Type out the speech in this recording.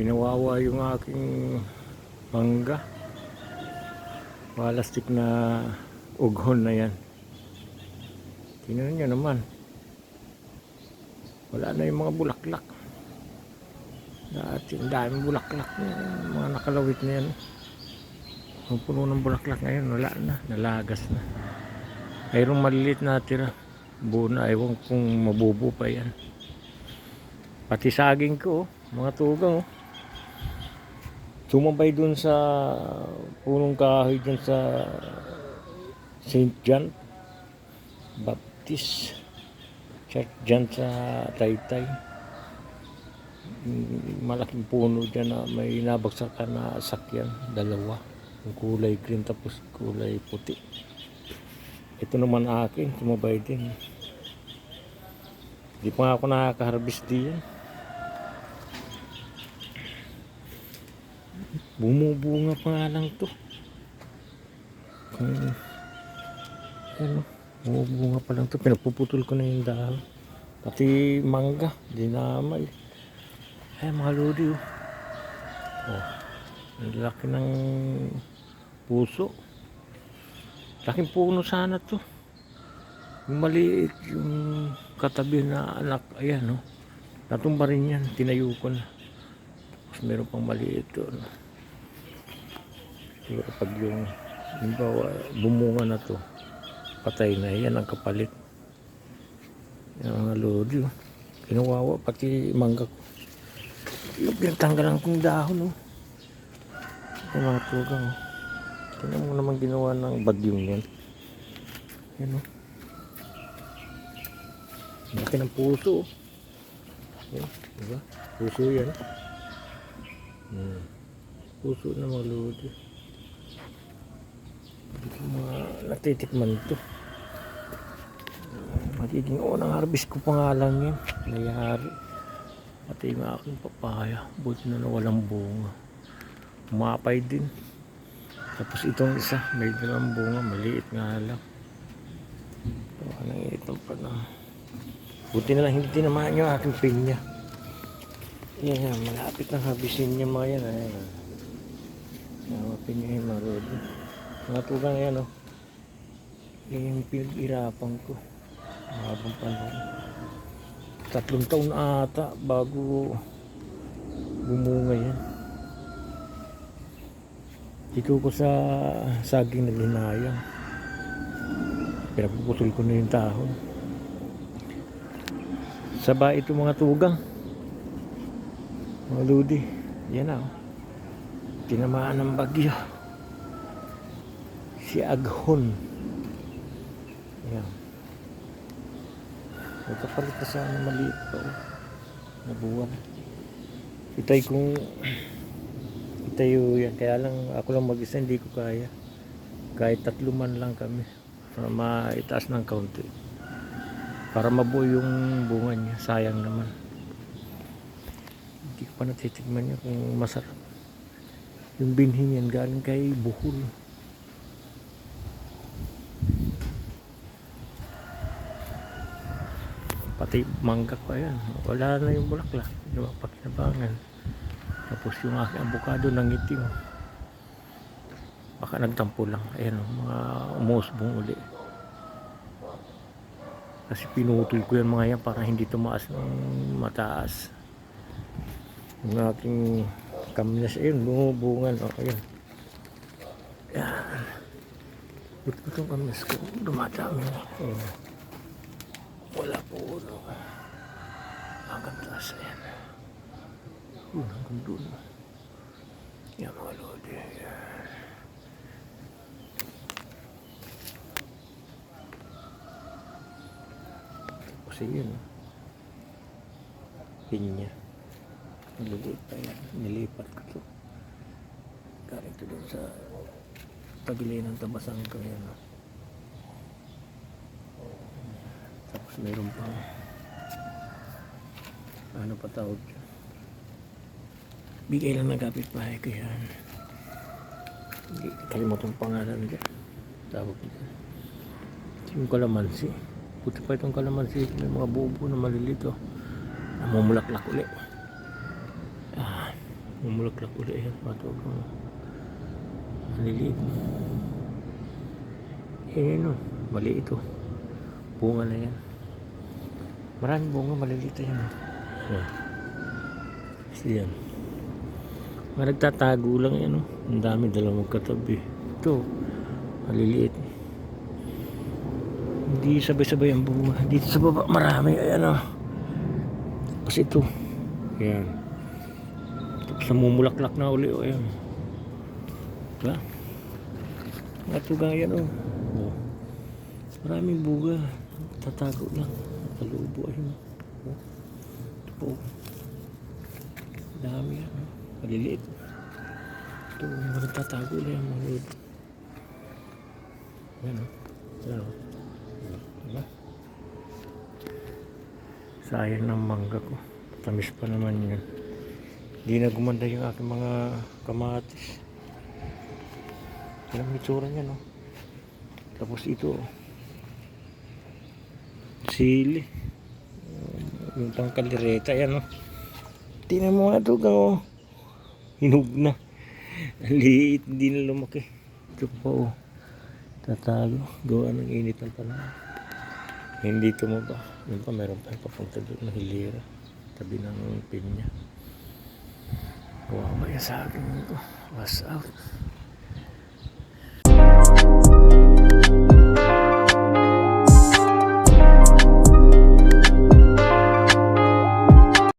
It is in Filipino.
Pinawawa yung aking mangga. Malastik na ughon na yan. Tingnan nyo naman. Wala na yung mga bulaklak. Dati ang daming bulaklak na mga nakalawit na yan. Ang puno ng bulaklak ngayon wala na. Nalagas na. Mayroong maliliit na tira. Buo na. Ewan kung mabubo pa yan. Pati saging ko, mga tugang. Tumambay dun sa punong kahoy dun sa St. John Baptist Church dyan sa Taytay. Malaking puno dyan na may nabagsakan na sakyan, dalawa. Yung kulay green tapos kulay puti. Ito naman akin, tumabay din. Hindi pa nga ako nakaka-harvest diyan. Bumubunga pa nga lang to. Ano, bumubunga pa lang to. Pinapuputol ko na yung dahon. Pati mangga, dinamay. Ay mga lodi oh. Oh, ang laki ng puso. Laking puno sana to. Yung maliit, yung katabi na anak, ayan oh. Natumba rin yan, tinayo ko na. Tapos meron pang maliit doon. Siguro pag yung bumunga na to, patay na yan ang kapalit. Yan mga lodi oh. Kinuwawa pati mangga ko. Yung pinatanggalan kong dahon oh. Yung mga tugang oh. Tingnan mo naman ginawa ng bagyong yan. Yan oh. Laki ng puso oh. Yan, diba? Puso yan. Puso na mga lodi. Hindi ko mga natitikman ito. Magiging unang harvest ko pa nga lang yan. Nayari. Pati yung aking papaya. Buti na walang bunga. Umapay din. Tapos itong isa. May dalang bunga. Maliit nga lang. Ito ka nang itong pa na. Buti na lang hindi tinamaan yung aking pinya. Yan yan. Malapit na harvestin niya mga yan. Ayan. Mga pinya yung marod. Mga tugang yan o. Yung pinag-irapan ko. Habang panahon. 3 taon na ata bago bumunga yan. Dito ko sa saging na linayang. Pinapuputol ko na yung tahon. Saba ito mga tugang. Mga lodi. Yan na. Tinamaan ng bagyo. Si Aghon. Yan. Nagkapalit na sana maliit pa oh. Nabuwan. Itayo yan. Kaya lang ako lang mag-isa hindi ko kaya. Kahit 3 man lang kami. Para maitaas ng kaunti. Para mabuo yung bunga niya. Sayang naman. Hindi ko pa natitigman niya kung masarap. Yung binhi yan galing kay Buhol. Pati mangga ko yan. Wala na yung bulaklak. Diba? Pakinabangan. Tapos yung aking avocado nangitim. Baka nagtampo lang. Ayan o. Mga umusbong uli. Kasi pinutol ko yan mga yan para hindi tumaas ng mataas. Yung aking kaminas. Ayun. Bumubungan. O. Ayan. Ayan. Buti ko itong kaminas ko. Dumadami na. Ayan. Wala po ulo. Hanggang taas yan. Hanggang doon. Yan mga lodi. Tapos yun. Pinya. Nililipat pa yan. Nilipat ko ito. Galing ito doon sa tagili ng tabasang ko yan. Tapos mayroon pang ano pa tawag dyan. Bigay lang ng kapitbahay ko yan. Kalimutan pangalan dyan. Tawag dyan. Yung kalamansi. Puti pa itong kalamansi. May mga bubo na malilito. Namumulaklak ulit. Mumulaklak ulit. Ayan, patawag mo. Maliliit. Ayan o, maliit o. Bunga na yan. Maraming bunga, maliliit yan o. Ayan. Kasi yan. Mga nagtatago lang yan o. Ang dami, dalawang magkatabi. Ito, maliliit. Hindi sabay-sabay ang bunga. Dito sa baba, marami. Ayan o. Tapos ito. Ayan. Tapos namumulaklak na uli o. Ayan. Diba? Natugang yan o. Oh. Maraming bunga. Tatago lang. Nakalubo. Ayun. Oh. Ito po. Dami yan. Oh. Maliliit. Ito. Nagtatago lang yan. Maliliit. Yan o. Yan o. Diba? Sayang ng mangga ko. Tamis pa naman yun. Hindi na gumanda yung aking mga kamatis. Yan ang itsura niya, no? Tapos ito, sili. Yung tangkalireta, yan, no? Tingnan mo nga ito, oh. Hinog na. Liit, hindi na lumaki. Ito pa, oh. Tatago. Gawa ng init ng panahon. Hindi tumaba. Yun pa, meron pa yung papunta doon na hilira. Tabi ng pinya. Kawawa yan sa akin ito. Was out.